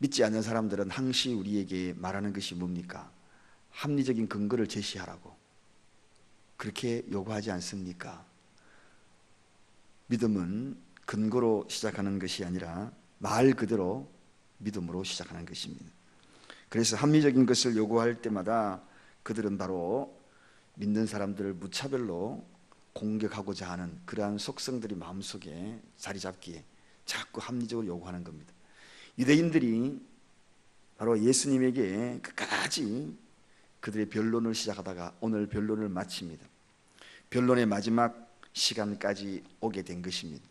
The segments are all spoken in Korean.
믿지 않는 사람들은 항시 우리에게 말하는 것이 뭡니까? 합리적인 근거를 제시하라고 그렇게 요구하지 않습니까? 믿음은 근거로 시작하는 것이 아니라 말 그대로 믿음으로 시작하는 것입니다. 그래서 합리적인 것을 요구할 때마다 그들은 바로 믿는 사람들을 무차별로 공격하고자 하는 그러한 속성들이 마음속에 자리 잡기에 자꾸 합리적으로 요구하는 겁니다. 유대인들이 바로 예수님에게 끝까지 그들의 변론을 시작하다가 오늘 변론을 마칩니다. 변론의 마지막 시간까지 오게 된 것입니다.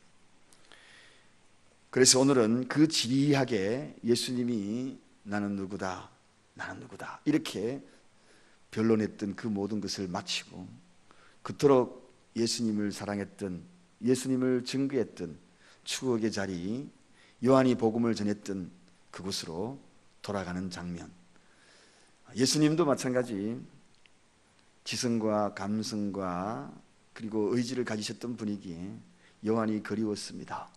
그래서 오늘은 그 지리하게 예수님이 나는 누구다, 나는 누구다 이렇게 변론했던 그 모든 것을 마치고 그토록 예수님을 사랑했던, 예수님을 증거했던 추억의 자리, 요한이 복음을 전했던 그곳으로 돌아가는 장면. 예수님도 마찬가지 지성과 감성과 그리고 의지를 가지셨던 분이기에 요한이 그리웠습니다.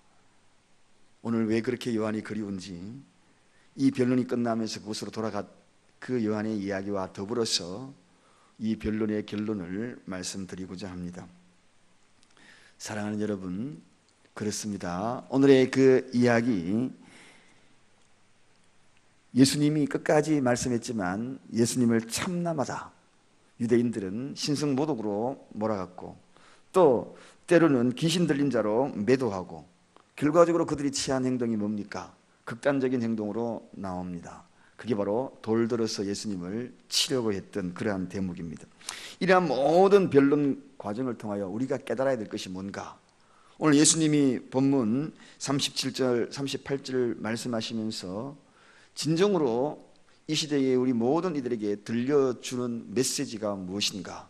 오늘 왜 그렇게 요한이 그리운지 이 변론이 끝나면서 그곳으로 돌아가 그 요한의 이야기와 더불어서 이 변론의 결론을 말씀드리고자 합니다. 사랑하는 여러분, 그렇습니다. 오늘의 그 이야기, 예수님이 끝까지 말씀했지만 예수님을 참남하다 유대인들은 신성모독으로 몰아갔고 또 때로는 귀신 들린 자로 매도하고 결과적으로 그들이 취한 행동이 뭡니까? 극단적인 행동으로 나옵니다. 그게 바로 돌 들어서 예수님을 치려고 했던 그러한 대목입니다. 이러한 모든 변론 과정을 통하여 우리가 깨달아야 될 것이 뭔가? 오늘 예수님이 본문 37절, 38절 말씀하시면서 진정으로 이 시대에 우리 모든 이들에게 들려주는 메시지가 무엇인가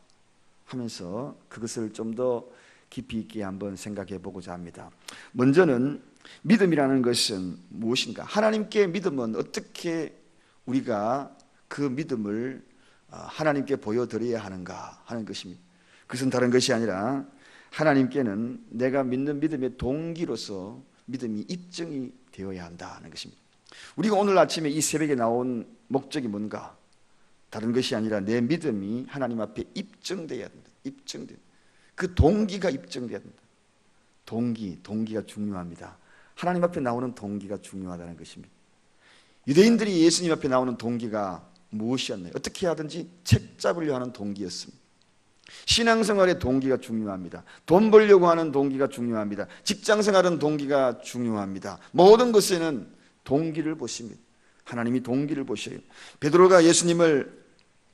하면서 그것을 좀 더 깊이 있게 한번 생각해 보고자 합니다. 먼저는 믿음이라는 것은 무엇인가? 하나님께 믿음은 어떻게 우리가 그 믿음을 하나님께 보여드려야 하는가 하는 것입니다. 그것은 다른 것이 아니라 하나님께는 내가 믿는 믿음의 동기로서 믿음이 입증이 되어야 한다는 것입니다. 우리가 오늘 아침에 이 새벽에 나온 목적이 뭔가? 다른 것이 아니라 내 믿음이 하나님 앞에 입증돼야 된다. 입증돼. 그 동기가 입증돼야 된다. 동기가 중요합니다. 하나님 앞에 나오는 동기가 중요하다는 것입니다. 유대인들이 예수님 앞에 나오는 동기가 무엇이었나요? 어떻게 하든지 책 잡으려 하는 동기였습니다. 신앙생활의 동기가 중요합니다. 돈 벌려고 하는 동기가 중요합니다. 직장생활은 동기가 중요합니다. 모든 것에는 동기를 보십니다. 하나님이 동기를 보셔요. 베드로가 예수님을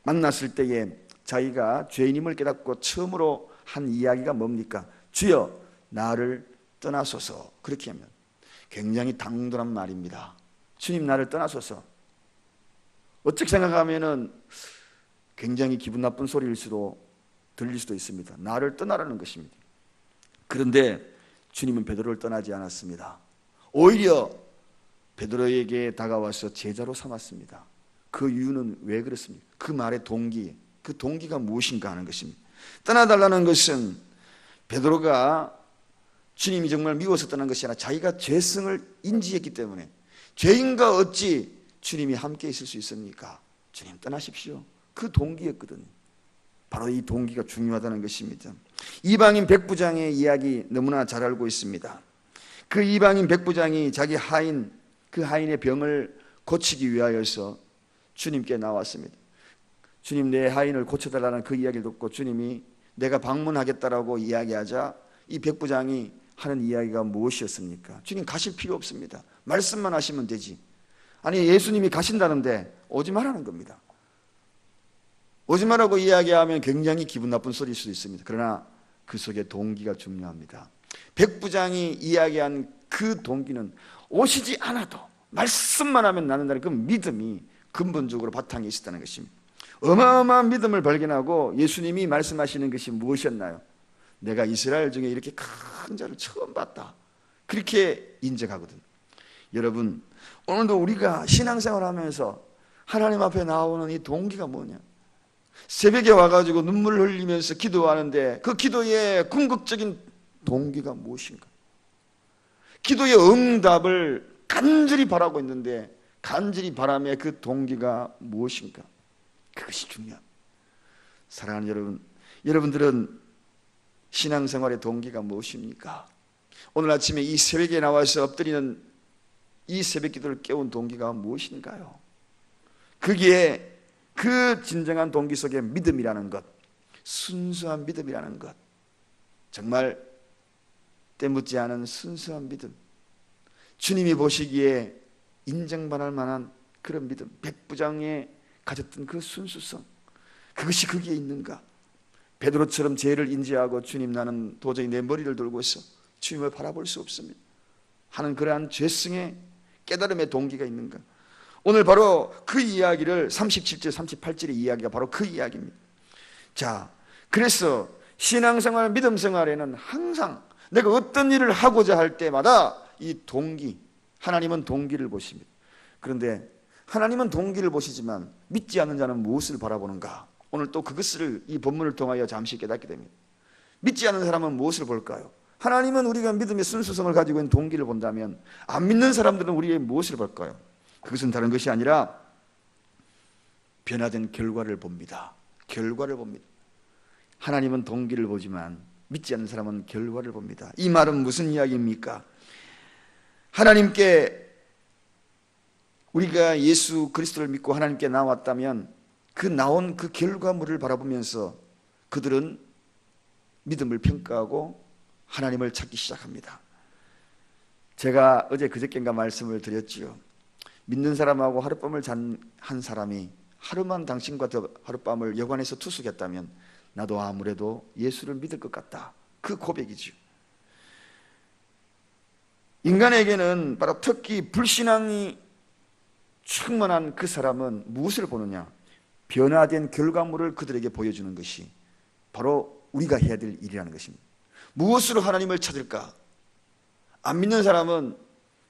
만났을 때에 자기가 죄인임을 깨닫고 처음으로 한 이야기가 뭡니까? 주여 나를 떠나소서. 그렇게 하면 굉장히 당돌한 말입니다. 주님 나를 떠나소서. 어떻게 생각하면은 굉장히 기분 나쁜 소리일 수도 들릴 수도 있습니다. 나를 떠나라는 것입니다. 그런데 주님은 베드로를 떠나지 않았습니다. 오히려 베드로에게 다가와서 제자로 삼았습니다. 그 이유는 왜 그렇습니까? 그 말의 동기, 그 동기가 무엇인가 하는 것입니다. 떠나달라는 것은 베드로가 주님이 정말 미워서 떠난 것이 아니라 자기가 죄성을 인지했기 때문에 죄인과 어찌 주님이 함께 있을 수 있습니까? 주님 떠나십시오. 그 동기였거든요. 바로 이 동기가 중요하다는 것입니다. 이방인 백부장의 이야기 너무나 잘 알고 있습니다. 그 이방인 백부장이 자기 하인, 그 하인의 병을 고치기 위하여서 주님께 나왔습니다. 주님 내 하인을 고쳐달라는 그 이야기를 듣고 주님이 내가 방문하겠다라고 이야기하자 이 백부장이 하는 이야기가 무엇이었습니까? 주님 가실 필요 없습니다. 말씀만 하시면 되지. 아니 예수님이 가신다는데 오지 말라는 겁니다. 오지 말라고 이야기하면 굉장히 기분 나쁜 소리일 수도 있습니다. 그러나 그 속에 동기가 중요합니다. 백부장이 이야기한 그 동기는 오시지 않아도 말씀만 하면 나는다는 그 믿음이 근본적으로 바탕에 있었다는 것입니다. 어마어마한 믿음을 발견하고 예수님이 말씀하시는 것이 무엇이었나요? 내가 이스라엘 중에 이렇게 큰 자를 처음 봤다. 그렇게 인정하거든. 여러분 오늘도 우리가 신앙생활 하면서 하나님 앞에 나오는 이 동기가 뭐냐? 새벽에 와가지고 눈물을 흘리면서 기도하는데 그 기도의 궁극적인 동기가 무엇인가? 기도의 응답을 간절히 바라고 있는데 간절히 바람의 그 동기가 무엇인가? 그것이 중요합니다. 사랑하는 여러분, 여러분들은 신앙생활의 동기가 무엇입니까? 오늘 아침에 이 새벽에 나와서 엎드리는 이 새벽 기도를 깨운 동기가 무엇인가요? 거기에 그 진정한 동기 속에 믿음이라는 것, 순수한 믿음이라는 것, 정말 때묻지 않은 순수한 믿음, 주님이 보시기에 인정받을 만한 그런 믿음, 백부장에 가졌던 그 순수성, 그것이 거기에 있는가? 베드로처럼 죄를 인지하고 주님, 나는 도저히 내 머리를 들고 있어 주님을 바라볼 수 없습니다 하는 그러한 죄성의 깨달음의 동기가 있는가? 오늘 바로 그 이야기를 37절 38절의 이야기가 바로 그 이야기입니다. 자, 그래서 신앙생활, 믿음생활에는 항상 내가 어떤 일을 하고자 할 때마다 이 동기, 하나님은 동기를 보십니다. 그런데 하나님은 동기를 보시지만 믿지 않는 자는 무엇을 바라보는가? 오늘 또 그것을 이 본문을 통하여 잠시 깨닫게 됩니다. 믿지 않는 사람은 무엇을 볼까요? 하나님은 우리가 믿음의 순수성을 가지고 있는 동기를 본다면 안 믿는 사람들은 우리의 무엇을 볼까요? 그것은 다른 것이 아니라 변화된 결과를 봅니다. 결과를 봅니다. 하나님은 동기를 보지만 믿지 않는 사람은 결과를 봅니다. 이 말은 무슨 이야기입니까? 하나님께, 우리가 예수 그리스도를 믿고 하나님께 나왔다면 그 나온 그 결과물을 바라보면서 그들은 믿음을 평가하고 하나님을 찾기 시작합니다. 제가 어제 그저께인가 말씀을 드렸지요. 믿는 사람하고 하룻밤을 잔 한 사람이 하루만 당신과 더 하룻밤을 여관에서 투숙했다면 나도 아무래도 예수를 믿을 것 같다. 그 고백이죠. 인간에게는 바로 특히 불신앙이 충만한 그 사람은 무엇을 보느냐? 변화된 결과물을 그들에게 보여주는 것이 바로 우리가 해야 될 일이라는 것입니다. 무엇으로 하나님을 찾을까? 안 믿는 사람은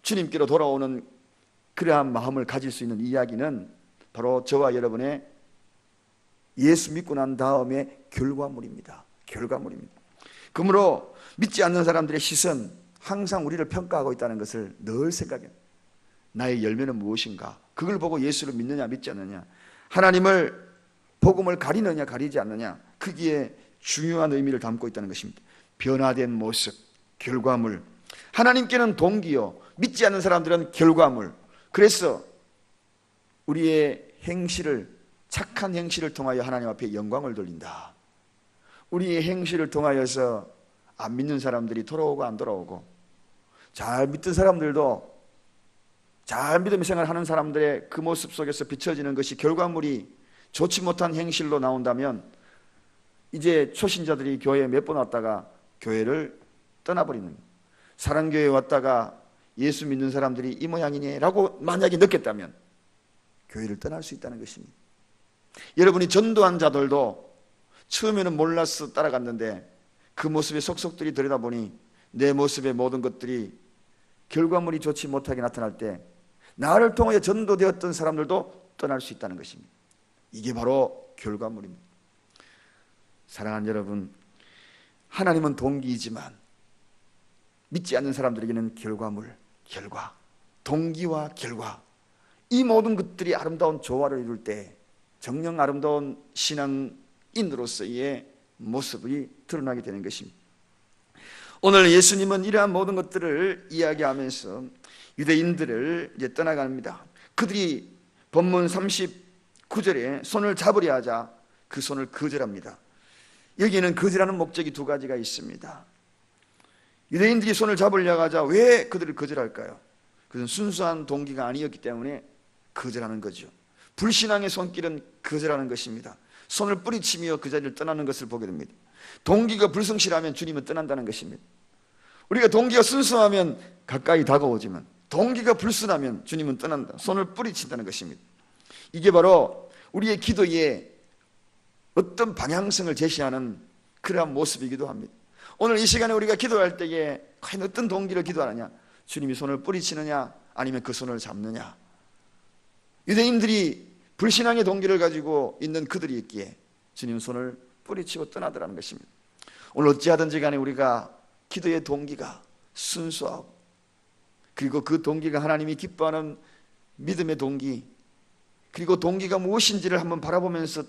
주님께로 돌아오는 그러한 마음을 가질 수 있는 이야기는 바로 저와 여러분의 예수 믿고 난 다음에 결과물입니다. 결과물입니다. 그러므로 믿지 않는 사람들의 시선, 항상 우리를 평가하고 있다는 것을 늘 생각해요. 나의 열매는 무엇인가? 그걸 보고 예수를 믿느냐 믿지 않느냐, 하나님을, 복음을 가리느냐 가리지 않느냐, 거기에 중요한 의미를 담고 있다는 것입니다. 변화된 모습, 결과물. 하나님께는 동기요, 믿지 않는 사람들은 결과물. 그래서 우리의 행실을, 착한 행실을 통하여 하나님 앞에 영광을 돌린다. 우리의 행실을 통하여서 안 믿는 사람들이 돌아오고 안 돌아오고, 잘 믿던 사람들도 잘 믿음의 생활하는 사람들의 그 모습 속에서 비춰지는 것이 결과물이 좋지 못한 행실로 나온다면 이제 초신자들이 교회에 몇 번 왔다가 교회를 떠나버리는, 사랑교회에 왔다가 예수 믿는 사람들이 이 모양이네 라고 만약에 느꼈다면 교회를 떠날 수 있다는 것입니다. 여러분이 전도한 자들도 처음에는 몰라서 따라갔는데 그 모습에 속속들이 들여다보니 내 모습의 모든 것들이 결과물이 좋지 못하게 나타날 때 나를 통하여 전도되었던 사람들도 떠날 수 있다는 것입니다. 이게 바로 결과물입니다. 사랑하는 여러분, 하나님은 동기이지만 믿지 않는 사람들에게는 결과물, 결과, 동기와 결과, 이 모든 것들이 아름다운 조화를 이룰 때 정녕 아름다운 신앙인으로서의 모습이 드러나게 되는 것입니다. 오늘 예수님은 이러한 모든 것들을 이야기하면서 유대인들을 이제 떠나갑니다. 그들이 본문 39절에 손을 잡으려 하자 그 손을 거절합니다. 여기에는 거절하는 목적이 두 가지가 있습니다. 유대인들이 손을 잡으려고 하자 왜 그들을 거절할까요? 그것은 순수한 동기가 아니었기 때문에 거절하는 거죠. 불신앙의 손길은 거절하는 것입니다. 손을 뿌리치며 그 자리를 떠나는 것을 보게 됩니다. 동기가 불성실하면 주님은 떠난다는 것입니다. 우리가 동기가 순수하면 가까이 다가오지만 동기가 불순하면 주님은 떠난다, 손을 뿌리친다는 것입니다. 이게 바로 우리의 기도에 어떤 방향성을 제시하는 그러한 모습이기도 합니다. 오늘 이 시간에 우리가 기도할 때에 과연 어떤 동기로 기도하느냐? 주님이 손을 뿌리치느냐 아니면 그 손을 잡느냐? 유대인들이 불신앙의 동기를 가지고 있는 그들이 있기에 주님 손을 뿌리치고 떠나더라는 것입니다. 오늘 어찌하든지 간에 우리가 기도의 동기가 순수하고 그리고 그 동기가 하나님이 기뻐하는 믿음의 동기, 그리고 동기가 무엇인지를 한번 바라보면서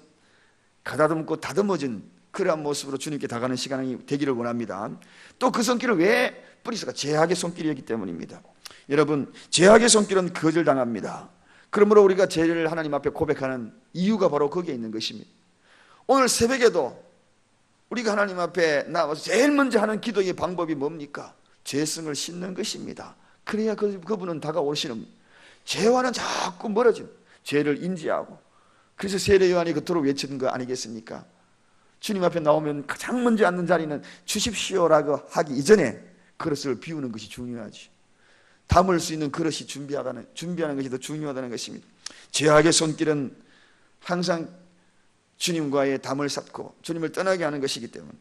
가다듬고 다듬어진 그러한 모습으로 주님께 다가가는 시간이 되기를 원합니다. 또 그 손길을 왜 뿌리스가 죄악의 손길이었기 때문입니다. 여러분, 죄악의 손길은 거절당합니다. 그러므로 우리가 죄를 하나님 앞에 고백하는 이유가 바로 거기에 있는 것입니다. 오늘 새벽에도 우리가 하나님 앞에 나와서 제일 먼저 하는 기도의 방법이 뭡니까? 죄성을 씻는 것입니다. 그래야 그분은 다가오시는, 죄와는 자꾸 멀어진, 죄를 인지하고, 그래서 세례 요한이 그토록 외치는 거 아니겠습니까? 주님 앞에 나오면 가장 먼저 앉는 자리는 주십시오라고 하기 이전에 그릇을 비우는 것이 중요하지. 담을 수 있는 그릇이 준비하는 것이 더 중요하다는 것입니다. 죄악의 손길은 항상 주님과의 담을 쌓고 주님을 떠나게 하는 것이기 때문에,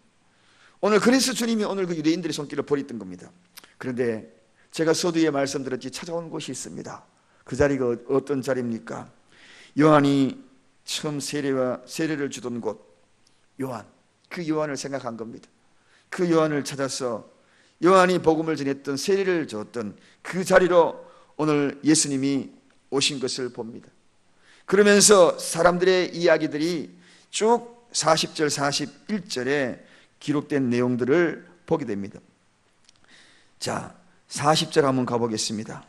오늘 그래서 주님이 오늘 그 유대인들의 손길을 버렸던 겁니다. 그런데 제가 서두에 말씀드렸지 찾아온 곳이 있습니다. 그 자리가 어떤 자리입니까? 요한이 처음 세례를 주던 곳, 요한, 그 요한을 생각한 겁니다. 그 요한을 찾아서 요한이 복음을 전했던, 세례를 줬던 그 자리로 오늘 예수님이 오신 것을 봅니다. 그러면서 사람들의 이야기들이 쭉 40절 41절에 기록된 내용들을 보게 됩니다. 자, 40절 한번 가보겠습니다.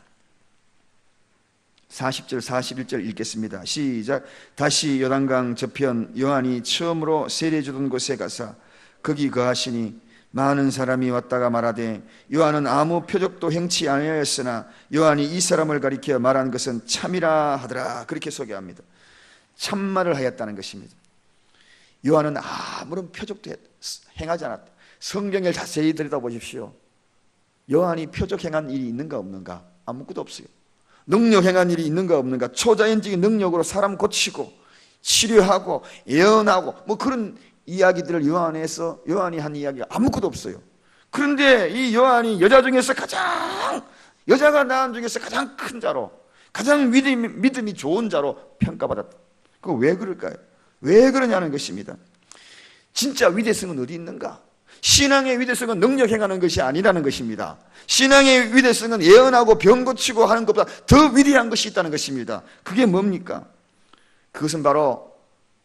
40절 41절 읽겠습니다. 시작. 다시 요단강 저편 요한이 처음으로 세례 주던 곳에 가서 거기 거하시니 많은 사람이 왔다가 말하되 요한은 아무 표적도 행치 아니하였으나 요한이 이 사람을 가리켜 말한 것은 참이라 하더라. 그렇게 소개합니다. 참말을 하였다는 것입니다. 요한은 아무런 표적도 행하지 않았다. 성경을 자세히 들여다보십시오. 요한이 표적 행한 일이 있는가 없는가? 아무것도 없어요. 능력 행한 일이 있는가 없는가? 초자연적인 능력으로 사람 고치고 치료하고 예언하고 뭐 그런 이야기들을 요한이 한 이야기가 아무것도 없어요. 그런데 이 요한이 여자가 낳은 중에서 가장 큰 자로, 가장 믿음이 좋은 자로 평가받았다. 그거 왜 그럴까요? 왜 그러냐는 것입니다. 진짜 위대성은 어디 있는가? 신앙의 위대성은 능력 행하는 것이 아니라는 것입니다. 신앙의 위대성은 예언하고 병 고치고 하는 것보다 더 위대한 것이 있다는 것입니다. 그게 뭡니까? 그것은 바로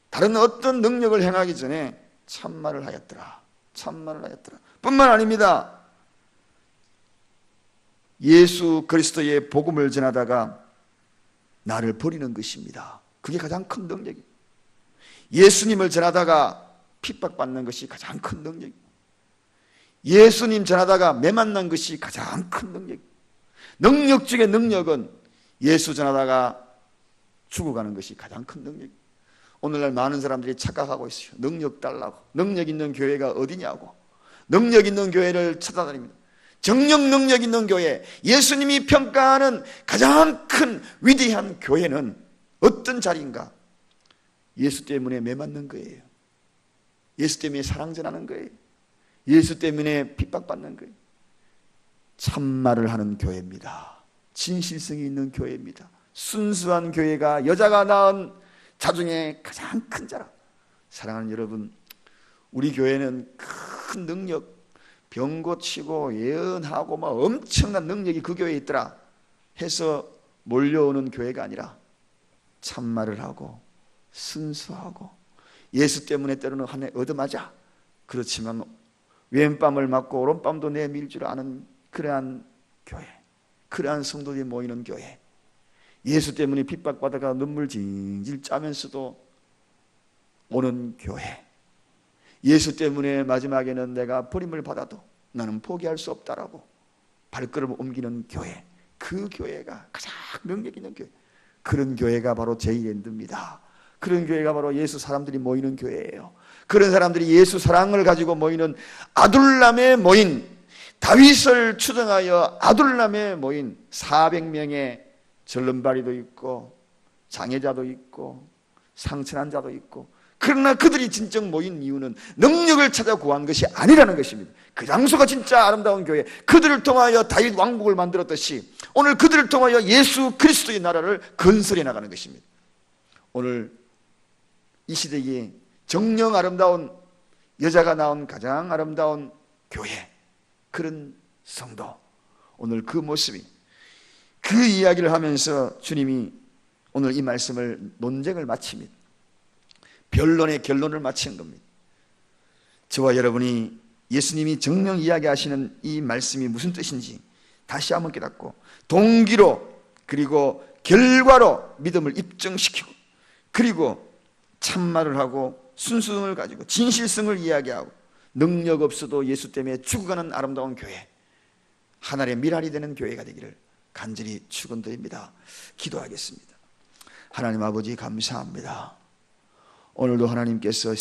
다른 어떤 능력을 행하기 전에 참말을 하였더라. 참말을 하였더라. 뿐만 아닙니다. 예수 그리스도의 복음을 전하다가 나를 버리는 것입니다. 그게 가장 큰 능력이에요. 예수님을 전하다가 핍박받는 것이 가장 큰 능력이에요. 예수님 전하다가 매 만난 것이 가장 큰 능력이에요. 능력 중의 능력은 예수 전하다가 죽어가는 것이 가장 큰 능력이에요. 오늘날 많은 사람들이 착각하고 있어요. 능력 달라고. 능력 있는 교회가 어디냐고. 능력 있는 교회를 찾아다닙니다. 정령 능력 있는 교회, 예수님이 평가하는 가장 큰 위대한 교회는 어떤 자리인가? 예수 때문에 매 맞는 거예요. 예수 때문에 사랑 전하는 거예요. 예수 때문에 핍박받는 거예요. 참말을 하는 교회입니다. 진실성이 있는 교회입니다. 순수한 교회가 여자가 낳은 자중에 가장 큰 자라. 사랑하는 여러분, 우리 교회는 큰 능력, 병 고치고 예언하고 막 엄청난 능력이 그 교회에 있더라 해서 몰려오는 교회가 아니라 참말을 하고 순수하고 예수 때문에 때로는 한 해 얻어맞아. 그렇지만 왼밤을 맞고 오른밤도 내밀 줄 아는 그러한 교회, 그러한 성도들이 모이는 교회, 예수 때문에 핍박받아가 눈물 질질 짜면서도 오는 교회, 예수 때문에 마지막에는 내가 버림을 받아도 나는 포기할 수 없다라고 발걸음을 옮기는 교회, 그 교회가 가장 능력 있는 교회, 그런 교회가 바로 제이랜드입니다. 그런 교회가 바로 예수 사람들이 모이는 교회예요. 그런 사람들이 예수 사랑을 가지고 모이는 아둘람에 모인, 다윗을 추정하여 아둘람에 모인 400명의 절름발이도 있고 장애자도 있고 상처난 자도 있고, 그러나 그들이 진정 모인 이유는 능력을 찾아 구한 것이 아니라는 것입니다. 그 장소가 진짜 아름다운 교회, 그들을 통하여 다윗 왕국을 만들었듯이 오늘 그들을 통하여 예수 그리스도의 나라를 건설해 나가는 것입니다. 오늘 이 시대에 정령 아름다운 여자가 낳은 가장 아름다운 교회, 그런 성도, 오늘 그 모습이 그 이야기를 하면서 주님이 오늘 이 말씀을 논쟁을 마칩니다. 변론의 결론을 마치는 겁니다. 저와 여러분이 예수님이 정령 이야기하시는 이 말씀이 무슨 뜻인지 다시 한번 깨닫고 동기로 그리고 결과로 믿음을 입증시키고 그리고 참말을 하고 순수성을 가지고 진실성을 이야기하고 능력 없어도 예수 때문에 죽어가는 아름다운 교회, 하나님의 미랄이 되는 교회가 되기를 간절히 축원드립니다. 기도하겠습니다. 하나님 아버지 감사합니다. 오늘도 하나님께서